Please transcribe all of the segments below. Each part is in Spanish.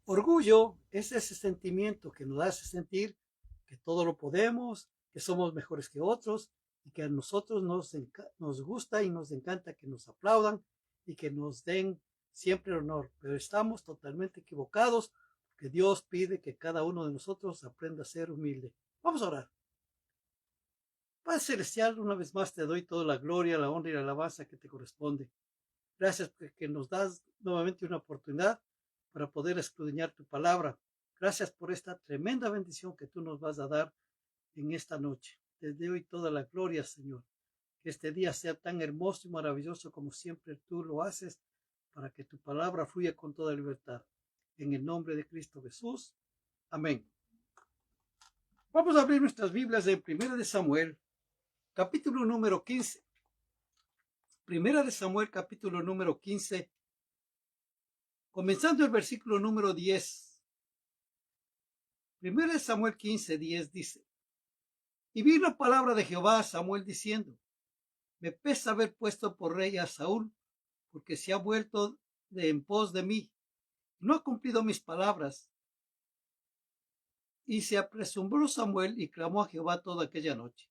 Orgullo es ese sentimiento que nos hace sentir que todo lo podemos, que somos mejores que otros y que a nosotros nos gusta y nos encanta que nos aplaudan y que nos den siempre honor. Pero estamos totalmente equivocados porque Dios pide que cada uno de nosotros aprenda a ser humilde. Vamos a orar. Padre Celestial, una vez más te doy toda la gloria, la honra y la alabanza que te corresponde. Gracias porque nos das nuevamente una oportunidad para poder escudriñar tu palabra. Gracias por esta tremenda bendición que tú nos vas a dar en esta noche. Te doy toda la gloria, Señor. Que este día sea tan hermoso y maravilloso como siempre tú lo haces, para que tu palabra fluya con toda libertad. En el nombre de Cristo Jesús. Amén. Vamos a abrir nuestras Biblias en Primera de Samuel, capítulo número 15. Primera de Samuel, capítulo número 15, comenzando el versículo número 10. Primera de Samuel 15:10 dice: Y vino palabra de Jehová a Samuel diciendo: Me pesa haber puesto por rey a Saúl, porque se ha vuelto en pos de mí, no ha cumplido mis palabras. Y se apresuró Samuel y clamó a Jehová toda aquella noche.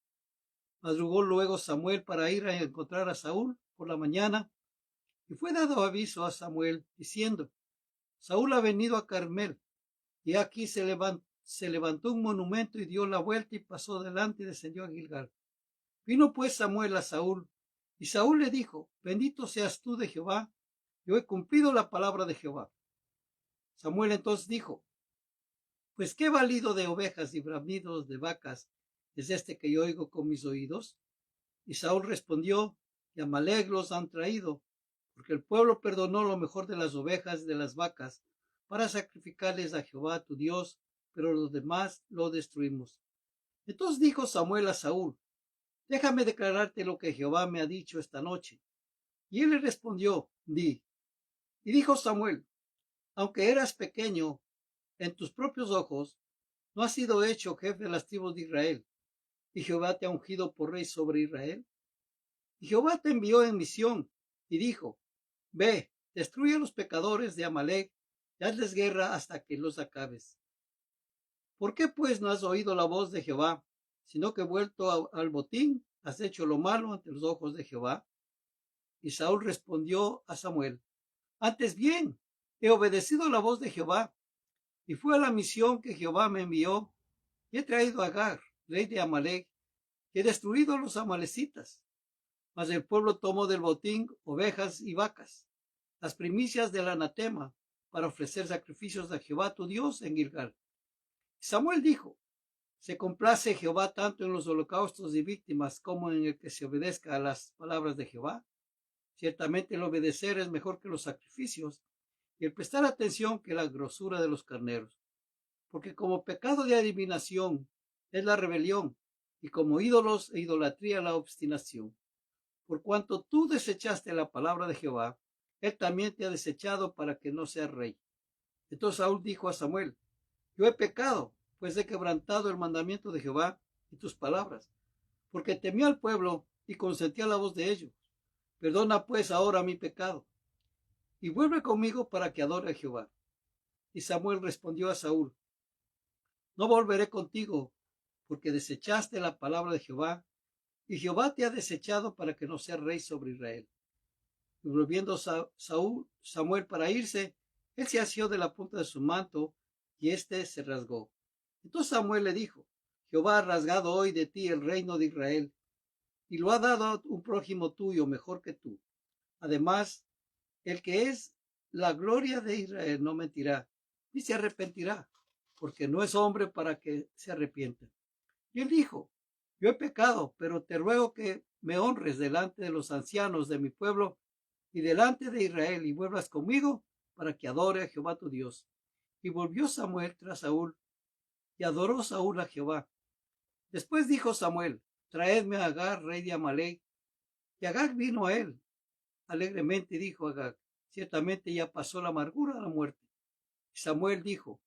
Madrugó luego Samuel para ir a encontrar a Saúl por la mañana, y fue dado aviso a Samuel, diciendo: Saúl ha venido a Carmel, y aquí se levantó un monumento y dio la vuelta y pasó delante y descendió a Gilgal. Vino pues Samuel a Saúl, y Saúl le dijo: Bendito seas tú de Jehová, yo he cumplido la palabra de Jehová. Samuel entonces dijo: Pues qué valido de ovejas y bramidos de vacas es este que yo oigo con mis oídos. Y Saúl respondió: Y Amalec los han traído, porque el pueblo perdonó lo mejor de las ovejas y de las vacas para sacrificarles a Jehová tu Dios, pero los demás lo destruimos. Entonces dijo Samuel a Saúl: Déjame declararte lo que Jehová me ha dicho esta noche. Y él le respondió: Di. Y dijo Samuel: Aunque eras pequeño en tus propios ojos, no has sido hecho jefe de las tribus de Israel, y Jehová te ha ungido por rey sobre Israel. Y Jehová te envió en misión, y dijo: Ve, destruye a los pecadores de Amalec, y hazles guerra hasta que los acabes. ¿Por qué pues no has oído la voz de Jehová, sino que vuelto al botín has hecho lo malo ante los ojos de Jehová? Y Saúl respondió a Samuel: Antes bien, he obedecido la voz de Jehová, y fui a la misión que Jehová me envió, y he traído a Agar, rey de Amalec, y he destruido a los amalecitas. Mas el pueblo tomó del botín ovejas y vacas, las primicias del anatema, para ofrecer sacrificios a Jehová tu Dios en Gilgal. Samuel dijo: Se complace Jehová tanto en los holocaustos y víctimas como en el que se obedezca a las palabras de Jehová. Ciertamente el obedecer es mejor que los sacrificios, y el prestar atención que la grosura de los carneros. Porque como pecado de adivinación es la rebelión, y como ídolos e idolatría la obstinación. Por cuanto tú desechaste la palabra de Jehová, él también te ha desechado para que no seas rey. Entonces Saúl dijo a Samuel: Yo he pecado, pues he quebrantado el mandamiento de Jehová y tus palabras, porque temí al pueblo y consentí a la voz de ellos. Perdona pues ahora mi pecado, y vuelve conmigo para que adore a Jehová. Y Samuel respondió a Saúl: No volveré contigo, porque desechaste la palabra de Jehová, y Jehová te ha desechado para que no seas rey sobre Israel. Y volviendo Samuel para irse, él se asió de la punta de su manto, y éste se rasgó. Entonces Samuel le dijo: Jehová ha rasgado hoy de ti el reino de Israel, y lo ha dado a un prójimo tuyo mejor que tú. Además, el que es la gloria de Israel no mentirá, ni se arrepentirá, porque no es hombre para que se arrepienta. Y él dijo: Yo he pecado, pero te ruego que me honres delante de los ancianos de mi pueblo y delante de Israel, y vuelvas conmigo para que adore a Jehová tu Dios. Y volvió Samuel tras Saúl, y adoró Saúl a Jehová. Después dijo Samuel: Traedme a Agar, rey de Amalec. Y Agar vino a él. Alegremente dijo Agar: Ciertamente ya pasó la amargura de la muerte. Y Samuel dijo: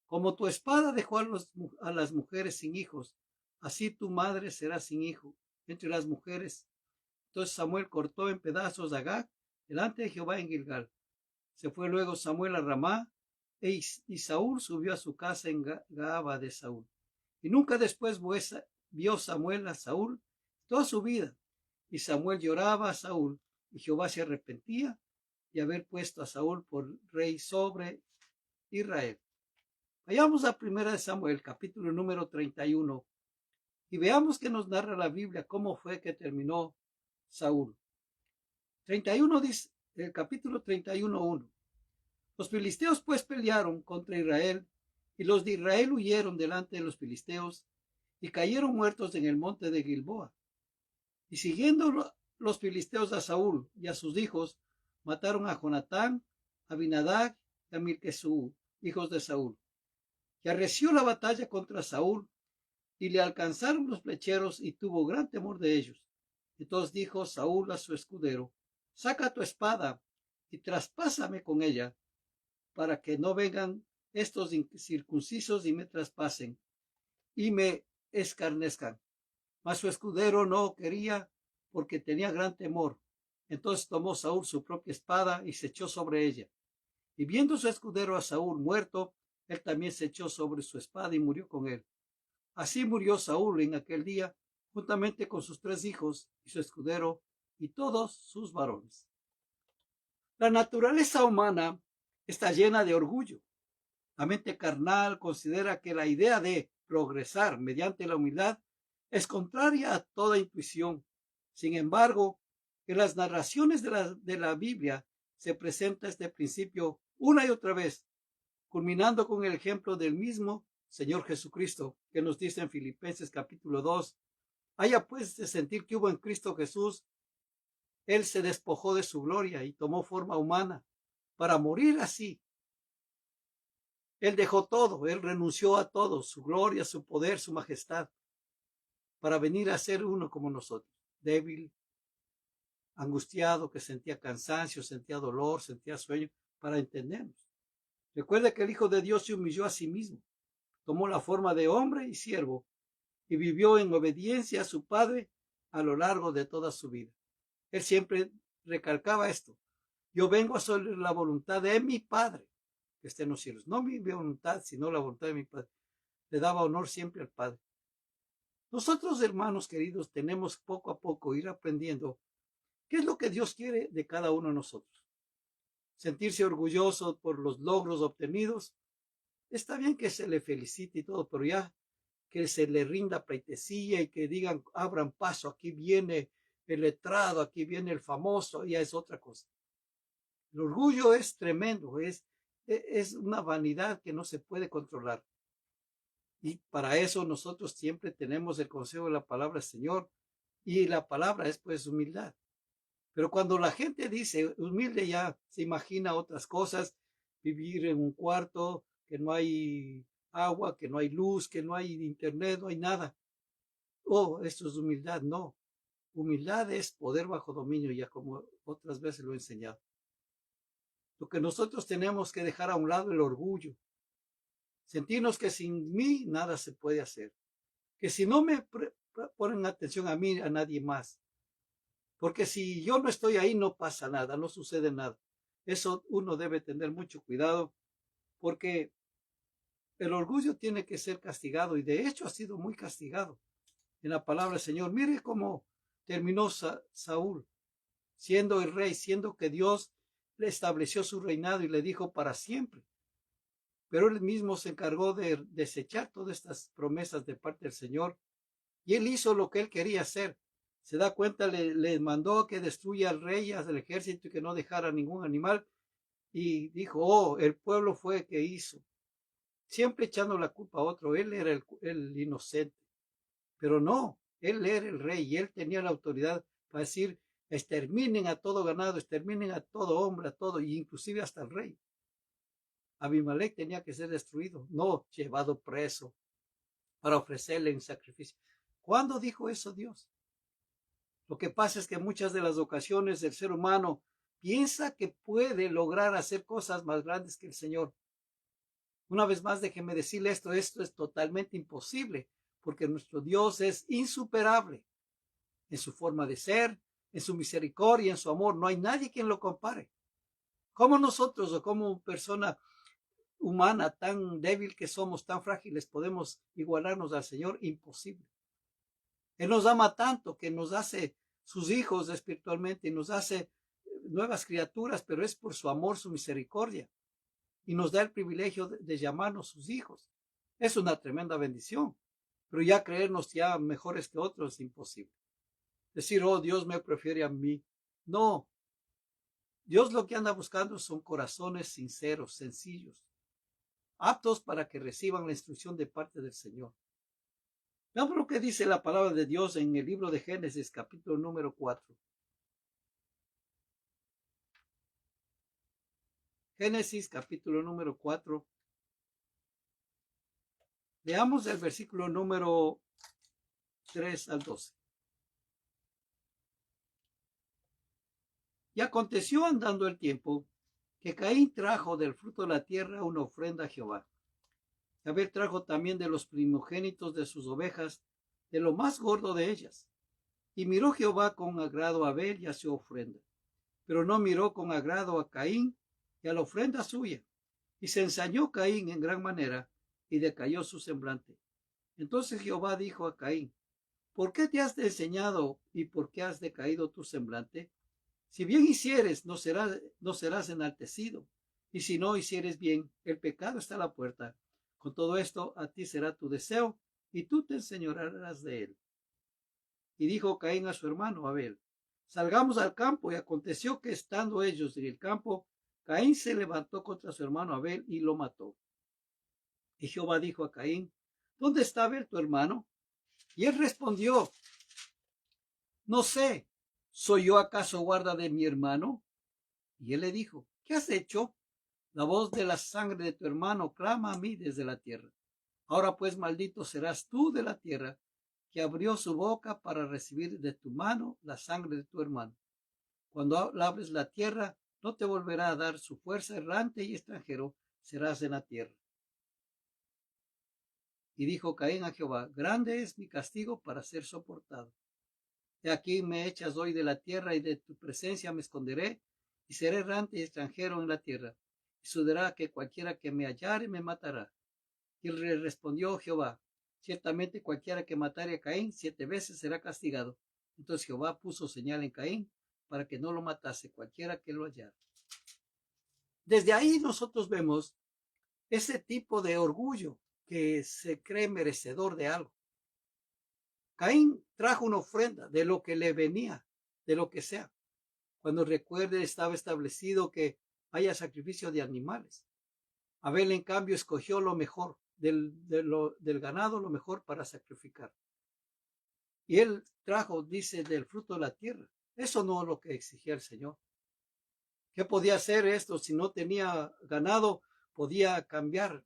Como tu espada dejó a las mujeres sin hijos, así tu madre será sin hijo entre las mujeres. Entonces Samuel cortó en pedazos a Agag delante de Jehová en Gilgal. Se fue luego Samuel a Ramá, y Saúl subió a su casa en Gaaba de Saúl. Y nunca después vio Samuel a Saúl toda su vida. Y Samuel lloraba a Saúl, y Jehová se arrepentía de haber puesto a Saúl por rey sobre Israel. Vayamos a 1 Samuel, capítulo número 31, y veamos que nos narra la Biblia cómo fue que terminó Saúl. 31 dice, el capítulo 31:1. Los filisteos pues pelearon contra Israel, y los de Israel huyeron delante de los filisteos, y cayeron muertos en el monte de Gilboa. Y siguiendo los filisteos a Saúl y a sus hijos, mataron a Jonatán, a Abinadab y a Milquesú, hijos de Saúl. Y arreció la batalla contra Saúl, y le alcanzaron los flecheros, y tuvo gran temor de ellos. Entonces dijo Saúl a su escudero: saca tu espada y traspásame con ella, para que no vengan estos incircuncisos y me traspasen y me escarnezcan. Mas su escudero no quería, porque tenía gran temor. Entonces tomó Saúl su propia espada y se echó sobre ella. Y viendo su escudero a Saúl muerto, él también se echó sobre su espada y murió con él. Así murió Saúl en aquel día, juntamente con sus 3 hijos y su escudero y todos sus varones. La naturaleza humana está llena de orgullo. La mente carnal considera que la idea de progresar mediante la humildad es contraria a toda intuición. Sin embargo, en las narraciones de la Biblia se presenta este principio una y otra vez, culminando con el ejemplo del mismo Señor Jesucristo, que nos dice en Filipenses capítulo 2, haya pues de sentir que hubo en Cristo Jesús, Él se despojó de su gloria y tomó forma humana para morir así. Él dejó todo, Él renunció a todo, su gloria, su poder, su majestad, para venir a ser uno como nosotros, débil, angustiado, que sentía cansancio, sentía dolor, sentía sueño, para entendernos. Recuerde que el Hijo de Dios se humilló a sí mismo, tomó la forma de hombre y siervo, y vivió en obediencia a su Padre a lo largo de toda su vida. Él siempre recalcaba esto: yo vengo a hacer la voluntad de mi Padre que está en los cielos, no mi voluntad, sino la voluntad de mi Padre. Le daba honor siempre al Padre. Nosotros, hermanos queridos, tenemos poco a poco ir aprendiendo qué es lo que Dios quiere de cada uno de nosotros. Sentirse orgulloso por los logros obtenidos, está bien que se le felicite y todo, pero ya que se le rinda pleitesía y que digan, abran paso, aquí viene el letrado, aquí viene el famoso, ya es otra cosa. El orgullo es tremendo, es una vanidad que no se puede controlar. Y para eso nosotros siempre tenemos el consejo de la palabra del Señor, y la palabra es pues humildad. Pero cuando la gente dice humilde, ya se imagina otras cosas: vivir en un cuarto, que no hay agua, que no hay luz, que no hay internet, no hay nada. Oh, esto es humildad. No, humildad es poder bajo dominio, ya como otras veces lo he enseñado. Lo que nosotros tenemos que dejar a un lado el orgullo, sentirnos que sin mí nada se puede hacer, que si no me ponen atención a mí, a nadie más, porque si yo no estoy ahí no pasa nada, no sucede nada. Eso uno debe tener mucho cuidado, porque el orgullo tiene que ser castigado, y de hecho ha sido muy castigado en la palabra del Señor. Mire cómo terminó Saúl, siendo el rey, siendo que Dios le estableció su reinado y le dijo para siempre. Pero él mismo se encargó de desechar todas estas promesas de parte del Señor, y él hizo lo que él quería hacer. Se da cuenta, le mandó que destruya al rey y al ejército y que no dejara ningún animal, y dijo, oh, el pueblo fue el que hizo, siempre echando la culpa a otro. Él era el inocente, pero no, él era el rey y él tenía la autoridad para decir, exterminen a todo ganado, exterminen a todo hombre, a todo, y inclusive hasta el rey. Abimelech tenía que ser destruido, no llevado preso para ofrecerle en sacrificio. ¿Cuándo dijo eso Dios? Lo que pasa es que en muchas de las ocasiones el ser humano piensa que puede lograr hacer cosas más grandes que el Señor. Una vez más, déjeme decirle esto es totalmente imposible, porque nuestro Dios es insuperable en su forma de ser, en su misericordia, en su amor. No hay nadie quien lo compare. Como nosotros o como persona, humana, tan débil que somos, tan frágiles, podemos igualarnos al Señor? Imposible. Él nos ama tanto que nos hace sus hijos espiritualmente y nos hace nuevas criaturas, pero es por su amor, su misericordia. Y nos da el privilegio de llamarnos sus hijos. Es una tremenda bendición. Pero ya creernos ya mejores que otros es imposible. Decir, oh, Dios me prefiere a mí. No. Dios lo que anda buscando son corazones sinceros, sencillos, aptos para que reciban la instrucción de parte del Señor. Veamos lo que dice la palabra de Dios en el libro de Génesis, capítulo número 4. Génesis, capítulo número 4. Leamos el versículo número 3 al 12. Y aconteció andando el tiempo que Caín trajo del fruto de la tierra una ofrenda a Jehová. Y Abel trajo también de los primogénitos de sus ovejas, de lo más gordo de ellas. Y miró Jehová con agrado a Abel y a su ofrenda, pero no miró con agrado a Caín y a la ofrenda suya. Y se ensañó Caín en gran manera, y decayó su semblante. Entonces Jehová dijo a Caín, ¿por qué te has enseñado y por qué has decaído tu semblante? Si bien hicieres, no serás enaltecido, y si no hicieres bien, el pecado está a la puerta. Con todo esto, a ti será tu deseo, y tú te enseñorearás de él. Y dijo Caín a su hermano Abel, salgamos al campo. Y aconteció que estando ellos en el campo, Caín se levantó contra su hermano Abel y lo mató. Y Jehová dijo a Caín, ¿dónde está Abel tu hermano? Y él respondió, no sé, ¿soy yo acaso guarda de mi hermano? Y él le dijo, ¿qué has hecho? La voz de la sangre de tu hermano clama a mí desde la tierra. Ahora pues maldito serás tú de la tierra, que abrió su boca para recibir de tu mano la sangre de tu hermano. Cuando labres la tierra, no te volverá a dar su fuerza, errante y extranjero serás en la tierra. Y dijo Caín a Jehová, grande es mi castigo para ser soportado. He aquí me echas hoy de la tierra, y de tu presencia me esconderé, y seré errante y extranjero en la tierra. Y sucederá que cualquiera que me hallare me matará. Y le respondió Jehová, ciertamente cualquiera que matare a Caín 7 veces será castigado. Entonces Jehová puso señal en Caín para que no lo matase cualquiera que lo hallara. Desde ahí nosotros vemos ese tipo de orgullo que se cree merecedor de algo. Caín trajo una ofrenda de lo que le venía, de lo que sea. Cuando recuerde, estaba establecido que haya sacrificio de animales. Abel, en cambio, escogió lo mejor del ganado, lo mejor para sacrificar. Y él trajo, dice, del fruto de la tierra. Eso no es lo que exigía el Señor. ¿Qué podía hacer esto? Si no tenía ganado, podía cambiar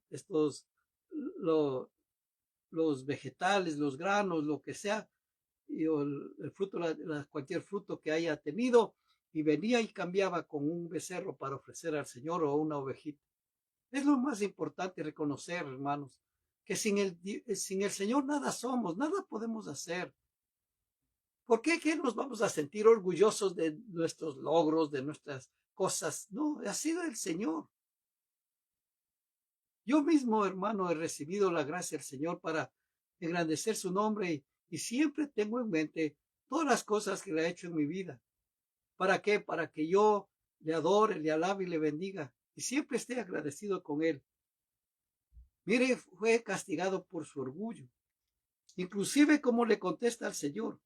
los vegetales, los granos, lo que sea, y el fruto, cualquier fruto que haya tenido, y venía y cambiaba con un becerro para ofrecer al Señor o una ovejita. Es lo más importante reconocer, hermanos, que sin el Señor nada somos, nada podemos hacer. ¿Por qué nos vamos a sentir orgullosos de nuestros logros, de nuestras cosas? No, ha sido el Señor. Yo mismo, hermano, he recibido la gracia del Señor para engrandecer su nombre, y siempre tengo en mente todas las cosas que le ha hecho en mi vida. ¿Para qué? Para que yo le adore, le alabe y le bendiga, y siempre esté agradecido con él. Mire, fue castigado por su orgullo. Inclusive como le contesta al Señor.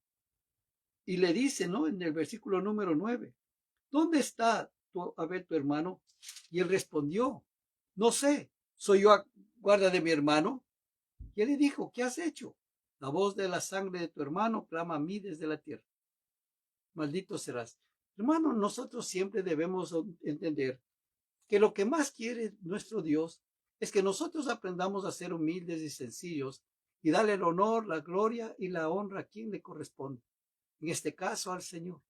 Y le dice, ¿no? En el versículo número 9, ¿dónde está Abel tu hermano? Y él respondió, no sé, ¿soy yo guarda de mi hermano? Y él le dijo, ¿qué has hecho? La voz de la sangre de tu hermano clama a mí desde la tierra. Maldito serás. Hermano, nosotros siempre debemos entender que lo que más quiere nuestro Dios es que nosotros aprendamos a ser humildes y sencillos y darle el honor, la gloria y la honra a quien le corresponde. En este caso al Señor,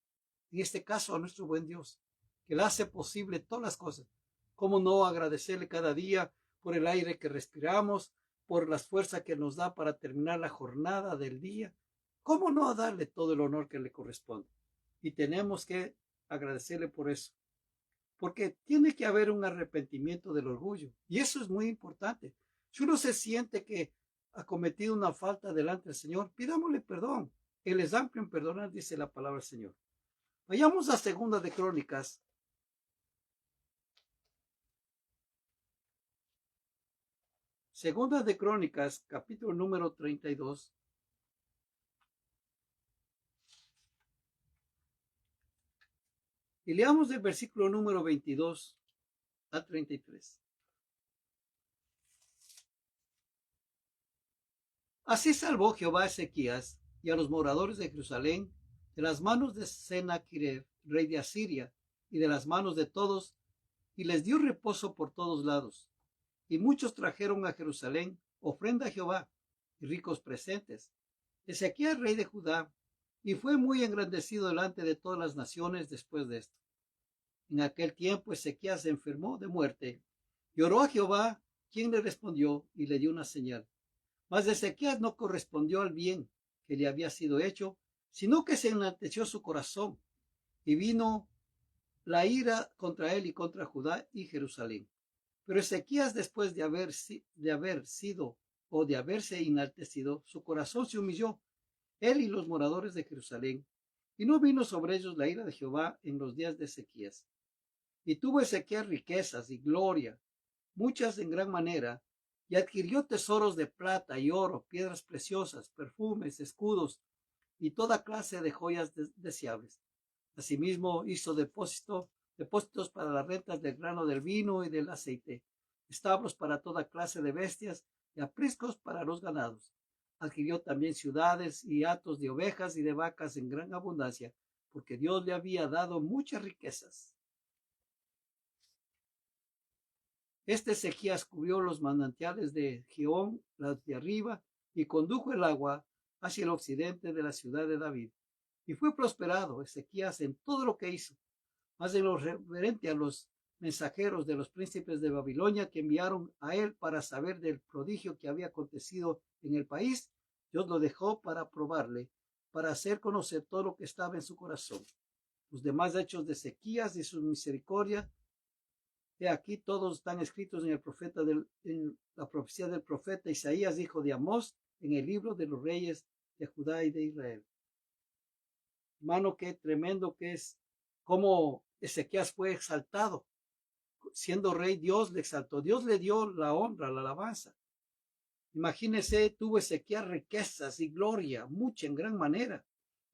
en este caso a nuestro buen Dios, que le hace posible todas las cosas. ¿Cómo no agradecerle cada día por el aire que respiramos, por las fuerzas que nos da para terminar la jornada del día? ¿Cómo no darle todo el honor que le corresponde? Y tenemos que agradecerle por eso. porque tiene que haber un arrepentimiento del orgullo. Y eso es muy importante. Si uno se siente que ha cometido una falta delante del Señor, pidámosle perdón. Él es amplio en perdonar, dice la palabra del Señor. Vayamos a Segunda de Crónicas. Segunda de Crónicas, capítulo número 32. Y leamos del versículo número 22 a 33. Así salvó Jehová a Ezequías y a los moradores de Jerusalén de las manos de Sennacherib, rey de Asiria, y de las manos de todos, y les dio reposo por todos lados. Y muchos trajeron a Jerusalén ofrenda a Jehová y ricos presentes. Ezequías, rey de Judá, y fue muy engrandecido delante de todas las naciones después de esto. En aquel tiempo Ezequías se enfermó de muerte y oró a Jehová, quien le respondió y le dio una señal. Mas Ezequías no correspondió al bien que le había sido hecho, sino que se enalteció su corazón, y vino la ira contra él y contra Judá y Jerusalén. Pero Ezequías, después de haberse enaltecido, su corazón se humilló, él y los moradores de Jerusalén, y no vino sobre ellos la ira de Jehová en los días de Ezequías. Y tuvo Ezequías riquezas y gloria, muchas en gran manera, y adquirió tesoros de plata y oro, piedras preciosas, perfumes, escudos y toda clase de joyas deseables. Asimismo hizo depósitos para las rentas del grano, del vino y del aceite, establos para toda clase de bestias y apriscos para los ganados. Adquirió también ciudades y hatos de ovejas y de vacas en gran abundancia, porque Dios le había dado muchas riquezas. Este Ezequías cubrió los manantiales de Gihón, las de arriba, y condujo el agua hacia el occidente de la ciudad de David. Y fue prosperado Ezequías en todo lo que hizo. Mas en lo referente a los mensajeros de los príncipes de Babilonia que enviaron a él para saber del prodigio que había acontecido en el país, Dios lo dejó para probarle, para hacer conocer todo lo que estaba en su corazón. Los demás hechos de Ezequías y su misericordia, he aquí todos están escritos en la profecía del profeta Isaías, hijo de Amós, en el libro de los reyes de Judá y de Israel. Hermano, qué tremendo que es cómo Ezequías fue exaltado. Siendo rey, Dios le exaltó. Dios le dio la honra, la alabanza. Imagínese, tuvo Ezequías riquezas y gloria, mucha en gran manera,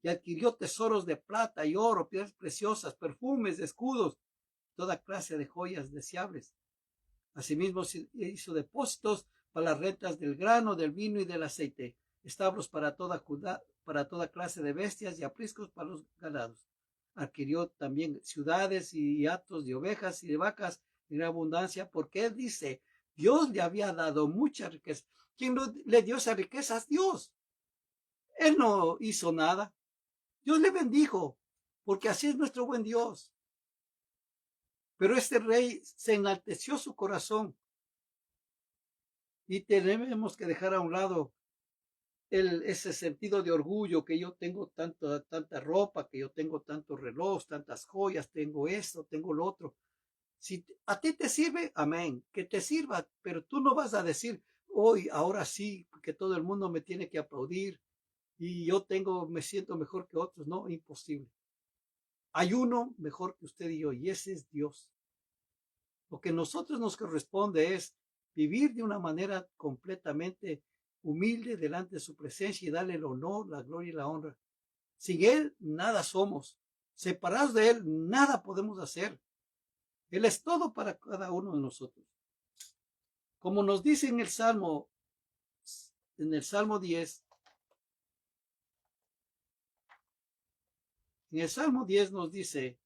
y adquirió tesoros de plata y oro, piedras preciosas, perfumes, escudos, toda clase de joyas deseables. Asimismo hizo depósitos para las rentas del grano, del vino y del aceite, establos para toda clase de bestias y apriscos para los ganados. Adquirió también ciudades y hatos de ovejas y de vacas en abundancia, porque él dice, Dios le había dado mucha riqueza. ¿Quién le dio esas riquezas? Dios. Él no hizo nada. Dios le bendijo, porque así es nuestro buen Dios. Pero este rey se enalteció su corazón, y tenemos que dejar a un lado ese sentido de orgullo, que yo tengo tanta ropa, que yo tengo tantos relojes, tantas joyas, tengo esto, tengo lo otro. Si a ti te sirve, amén, que te sirva, pero tú no vas a decir, hoy, ahora sí, que todo el mundo me tiene que aplaudir y me siento mejor que otros. No, imposible. Hay uno mejor que usted y yo, y ese es Dios. Lo que a nosotros nos corresponde es vivir de una manera completamente humilde delante de su presencia y darle el honor, la gloria y la honra. Sin Él nada somos. Separados de Él nada podemos hacer. Él es todo para cada uno de nosotros. Como nos dice en el Salmo 10, en el Salmo 10 nos dice,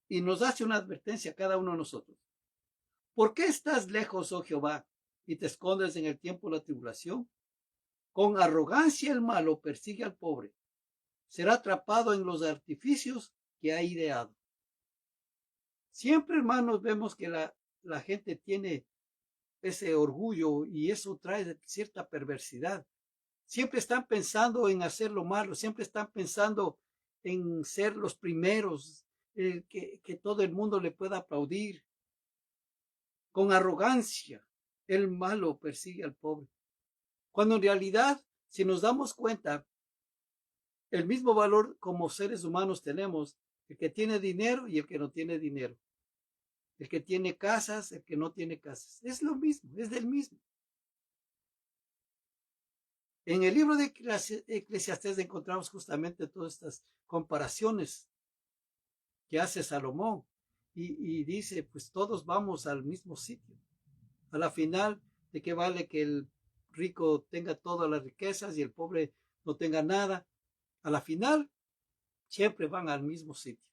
y nos hace una advertencia a cada uno de nosotros. ¿Por qué estás lejos, oh Jehová, y te escondes en el tiempo de la tribulación? Con arrogancia el malo persigue al pobre. Será atrapado en los artificios que ha ideado. Siempre, hermanos, vemos que la gente tiene ese orgullo y eso trae cierta perversidad. Siempre están pensando en hacer lo malo, siempre están pensando en ser los primeros, que todo el mundo le pueda aplaudir. Con arrogancia, el malo persigue al pobre. Cuando en realidad, si nos damos cuenta, el mismo valor como seres humanos tenemos, el que tiene dinero y el que no tiene dinero. El que tiene casas, el que no tiene casas. Es lo mismo, es del mismo. En el libro de Eclesiastés encontramos justamente todas estas comparaciones que hace Salomón y dice, pues todos vamos al mismo sitio. A la final, ¿de qué vale que el rico tenga todas las riquezas y el pobre no tenga nada? A la final, siempre van al mismo sitio.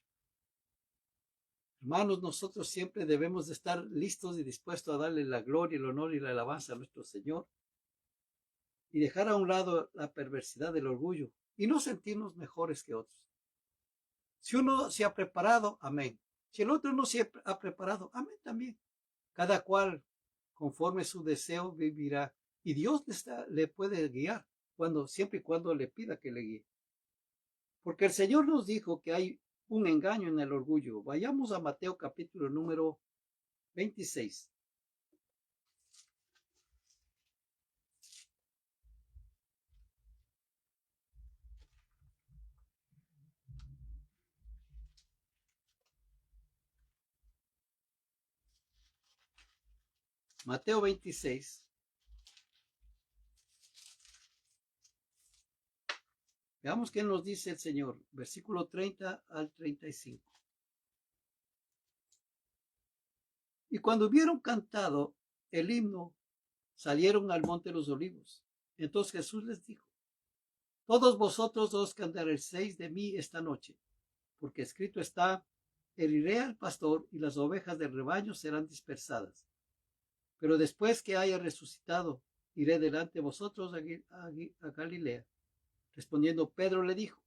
Hermanos, nosotros siempre debemos de estar listos y dispuestos a darle la gloria, el honor y la alabanza a nuestro Señor y dejar a un lado la perversidad del orgullo y no sentirnos mejores que otros. Si uno se ha preparado, amén. Si el otro no se ha preparado, amén también. Cada cual, conforme su deseo, vivirá. Y Dios le puede guiar siempre y cuando le pida que le guíe. Porque el Señor nos dijo que hay un engaño en el orgullo. Vayamos a Mateo capítulo número 26. Mateo 26. Veamos qué nos dice el Señor. Versículo 30 al 35. Y cuando hubieron cantado el himno, salieron al monte de los olivos. Entonces Jesús les dijo, todos vosotros os cantaréis de mí esta noche, porque escrito está, heriré al pastor y las ovejas del rebaño serán dispersadas. Pero después que haya resucitado, iré delante de vosotros a Galilea. Respondiendo Pedro le dijo,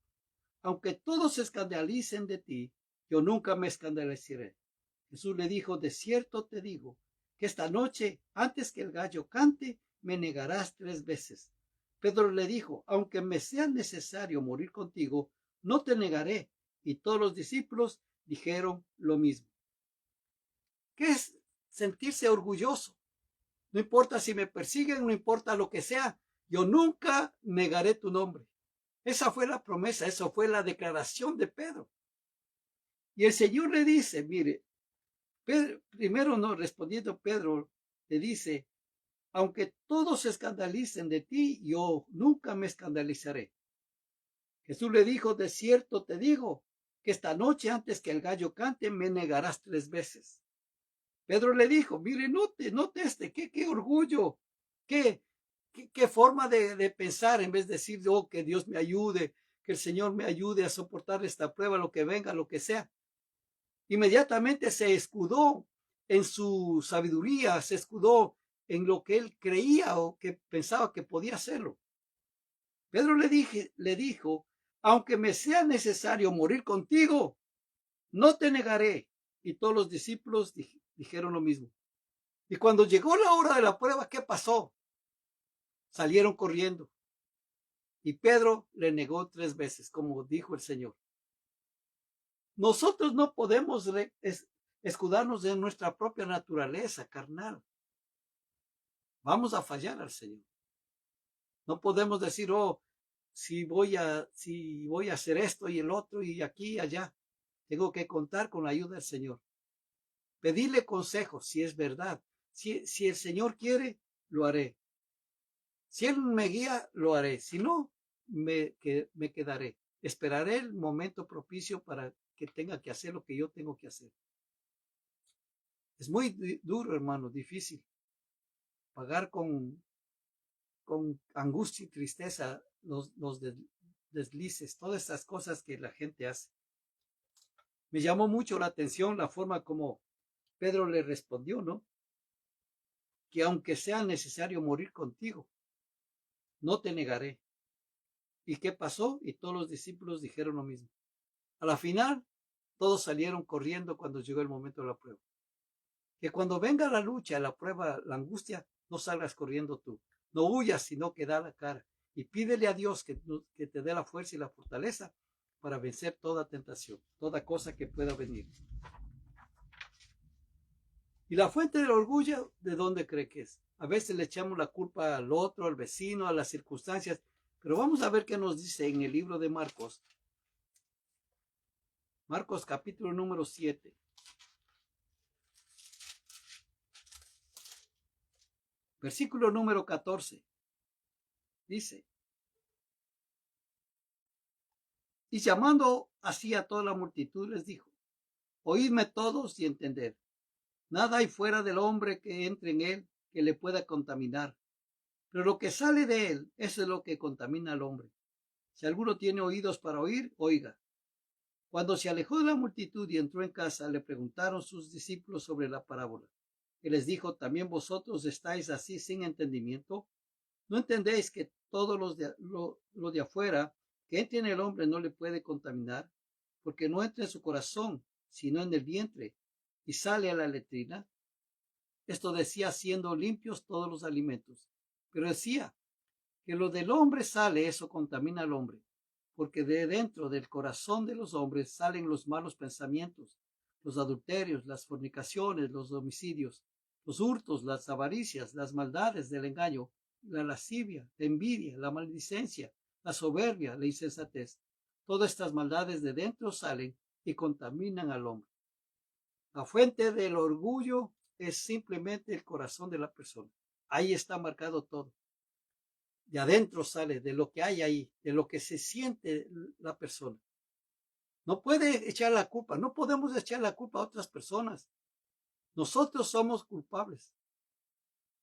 aunque todos se escandalicen de ti, yo nunca me escandalizaré. Jesús le dijo, de cierto te digo, que esta noche, antes que el gallo cante, me negarás 3 veces. Pedro le dijo, aunque me sea necesario morir contigo, no te negaré. Y todos los discípulos dijeron lo mismo. ¿Qué es sentirse orgulloso? No importa si me persiguen, no importa lo que sea, yo nunca negaré tu nombre. Esa fue la promesa, esa fue la declaración de Pedro. Y el Señor le dice, mire, Pedro, primero no, respondiendo Pedro, le dice, aunque todos se escandalicen de ti, yo nunca me escandalizaré. Jesús le dijo, de cierto te digo, que esta noche antes que el gallo cante, me negarás 3 veces. Pedro le dijo, mire, note qué orgullo, qué forma de pensar, en vez de decir, oh, que Dios me ayude, que el Señor me ayude a soportar esta prueba, lo que venga, lo que sea. Inmediatamente se escudó en su sabiduría, se escudó en lo que él creía o que pensaba que podía hacerlo. Pedro le dijo, aunque me sea necesario morir contigo, no te negaré. Y todos los discípulos dijeron lo mismo. Y cuando llegó la hora de la prueba, ¿qué pasó? Salieron corriendo. Y Pedro le negó 3 veces, como dijo el Señor. Nosotros no podemos escudarnos de nuestra propia naturaleza carnal. Vamos a fallar al Señor. No podemos decir, oh, si voy a hacer esto y el otro y aquí y allá. Tengo que contar con la ayuda del Señor. Pedirle consejos si es verdad. Si el Señor quiere, lo haré. Si Él me guía, lo haré. Si no, me quedaré. Esperaré el momento propicio para que tenga que hacer lo que yo tengo que hacer. Es muy duro, hermano, difícil. Pagar con angustia y tristeza los deslices, todas estas cosas que la gente hace. Me llamó mucho la atención la forma como Pedro le respondió, ¿no? Que aunque sea necesario morir contigo, no te negaré. ¿Y qué pasó? Y todos los discípulos dijeron lo mismo. A la final, todos salieron corriendo cuando llegó el momento de la prueba. Que cuando venga la lucha, la prueba, la angustia, no salgas corriendo tú. No huyas, sino que da la cara. Y pídele a Dios que te dé la fuerza y la fortaleza para vencer toda tentación, toda cosa que pueda venir. Y la fuente del orgullo, ¿de dónde cree que es? A veces le echamos la culpa al otro, al vecino, a las circunstancias, pero vamos a ver qué nos dice en el libro de Marcos. Marcos capítulo número 7. Versículo número 14. Dice: y llamando así a toda la multitud les dijo: oídme todos y entended. Nada hay fuera del hombre que entre en él que le pueda contaminar, pero lo que sale de él, eso es lo que contamina al hombre. Si alguno tiene oídos para oír, oiga. Cuando se alejó de la multitud y entró en casa, le preguntaron sus discípulos sobre la parábola. Y les dijo: ¿también vosotros estáis así sin entendimiento? ¿No entendéis que todos lo de afuera que entra en el hombre no le puede contaminar? Porque no entra en su corazón, sino en el vientre, y sale a la letrina. Esto decía siendo limpios todos los alimentos. Pero decía que lo del hombre sale, eso contamina al hombre, porque de dentro del corazón de los hombres salen los malos pensamientos, los adulterios, las fornicaciones, los homicidios, los hurtos, las avaricias, las maldades del engaño, la lascivia, la envidia, la maldicencia, la soberbia, la insensatez. Todas estas maldades de dentro salen y contaminan al hombre. La fuente del orgullo es simplemente el corazón de la persona. Ahí está marcado todo. De adentro sale, de lo que hay ahí, de lo que se siente la persona. No puede echar la culpa, no podemos echar la culpa a otras personas. Nosotros somos culpables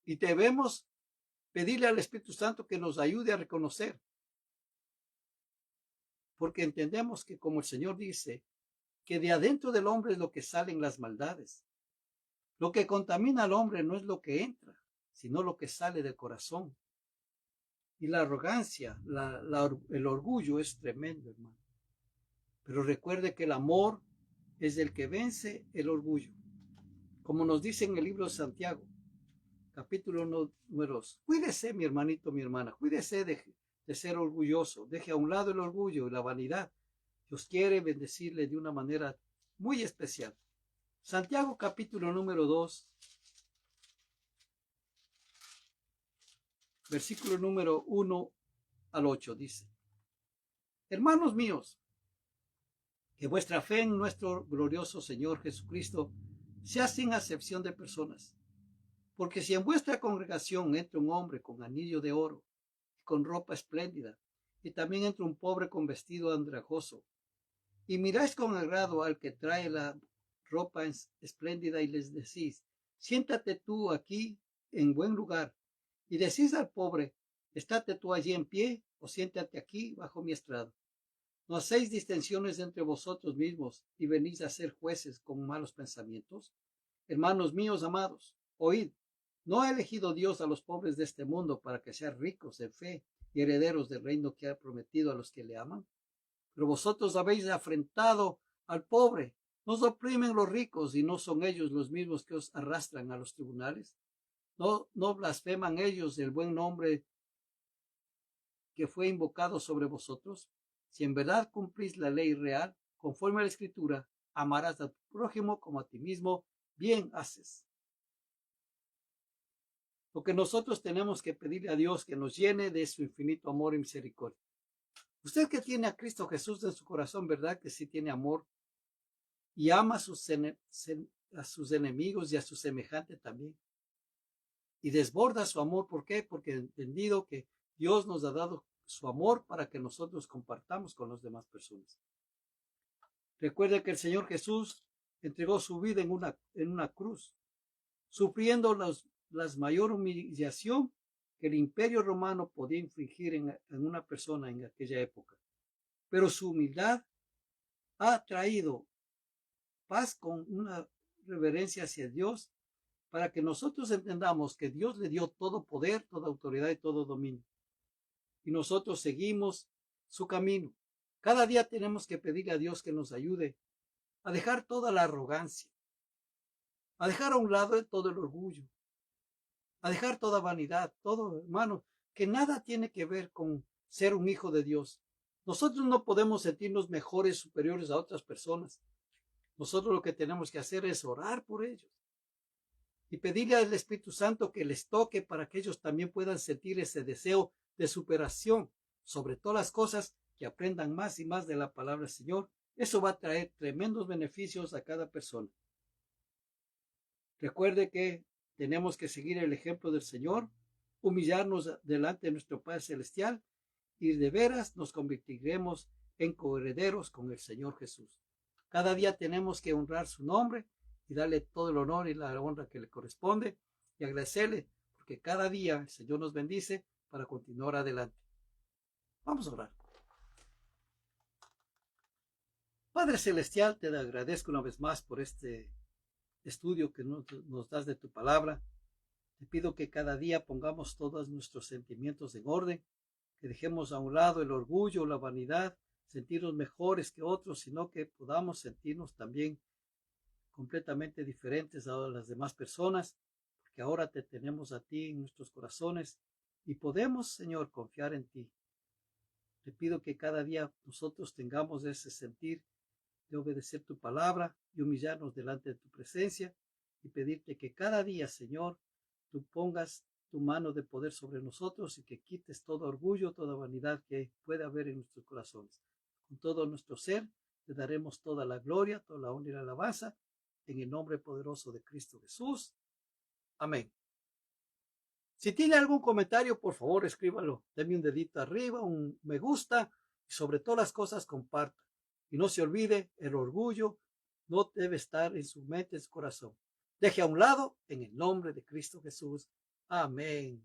y debemos pedirle al Espíritu Santo que nos ayude a reconocer, porque entendemos que, como el Señor dice, que de adentro del hombre es lo que salen las maldades. Lo que contamina al hombre no es lo que entra, sino lo que sale del corazón. Y la arrogancia, el orgullo es tremendo, hermano. Pero recuerde que el amor es el que vence el orgullo. Como nos dice en el libro de Santiago, capítulo número 2. Cuídese, mi hermanito, mi hermana, cuídese de ser orgulloso. Deje a un lado el orgullo y la vanidad. Dios quiere bendecirle de una manera muy especial. Santiago capítulo número 2, versículo número 1 al 8 dice: hermanos míos, que vuestra fe en nuestro glorioso Señor Jesucristo sea sin acepción de personas. Porque si en vuestra congregación entra un hombre con anillo de oro y con ropa espléndida, y también entra un pobre con vestido andrajoso, y miráis con agrado al que trae la ropa espléndida y les decís: siéntate tú aquí en buen lugar, y decís al pobre: estate tú allí en pie, o siéntate aquí bajo mi estrado. ¿No hacéis distensiones entre vosotros mismos y venís a ser jueces con malos pensamientos? Hermanos míos amados, oíd. ¿No ha elegido Dios a los pobres de este mundo para que sean ricos en fe y herederos del reino que ha prometido a los que le aman? Pero vosotros habéis afrentado al pobre. ¿Nos oprimen los ricos y no son ellos los mismos que os arrastran a los tribunales? ¿No blasfeman ellos el buen nombre que fue invocado sobre vosotros? Si en verdad cumplís la ley real, conforme a la Escritura, amarás a tu prójimo como a ti mismo, bien haces. Lo que nosotros tenemos que pedirle a Dios que nos llene de su infinito amor y misericordia. Usted que tiene a Cristo Jesús en su corazón, ¿verdad que sí tiene amor? Y ama a sus enemigos y a sus semejantes también. Y desborda su amor. ¿Por qué? Porque he entendido que Dios nos ha dado su amor para que nosotros compartamos con las demás personas. Recuerde que el Señor Jesús entregó su vida en una cruz, sufriendo la mayor humillación que el imperio romano podía infligir en una persona en aquella época. Pero su humildad ha traído paz con una reverencia hacia Dios, para que nosotros entendamos que Dios le dio todo poder, toda autoridad y todo dominio. Y nosotros seguimos su camino. Cada día tenemos que pedirle a Dios que nos ayude a dejar toda la arrogancia, a dejar a un lado todo el orgullo, a dejar toda vanidad, todo, hermano, que nada tiene que ver con ser un hijo de Dios. Nosotros no podemos sentirnos mejores, superiores a otras personas. Nosotros lo que tenemos que hacer es orar por ellos y pedirle al Espíritu Santo que les toque para que ellos también puedan sentir ese deseo de superación, sobre todas las cosas, que aprendan más y más de la palabra del Señor. Eso va a traer tremendos beneficios a cada persona. Recuerde que tenemos que seguir el ejemplo del Señor, humillarnos delante de nuestro Padre Celestial y de veras nos convertiremos en coherederos con el Señor Jesús. Cada día tenemos que honrar su nombre y darle todo el honor y la honra que le corresponde y agradecerle porque cada día el Señor nos bendice para continuar adelante. Vamos a orar. Padre Celestial, te agradezco una vez más por este estudio que nos das de tu palabra. Te pido que cada día pongamos todos nuestros sentimientos en orden, que dejemos a un lado el orgullo, la vanidad, sentirnos mejores que otros, sino que podamos sentirnos también completamente diferentes a las demás personas, porque ahora te tenemos a ti en nuestros corazones y podemos, Señor, confiar en ti. Te pido que cada día nosotros tengamos ese sentir de obedecer tu palabra y humillarnos delante de tu presencia y pedirte que cada día, Señor, tú pongas tu mano de poder sobre nosotros y que quites todo orgullo, toda vanidad que pueda haber en nuestros corazones. Con todo nuestro ser, te daremos toda la gloria, toda la honra y la alabanza, en el nombre poderoso de Cristo Jesús. Amén. Si tiene algún comentario, por favor, escríbalo. Deme un dedito arriba, un me gusta y sobre todas las cosas comparta. Y no se olvide, el orgullo no debe estar en su mente, en su corazón. Deje a un lado en el nombre de Cristo Jesús. Amén.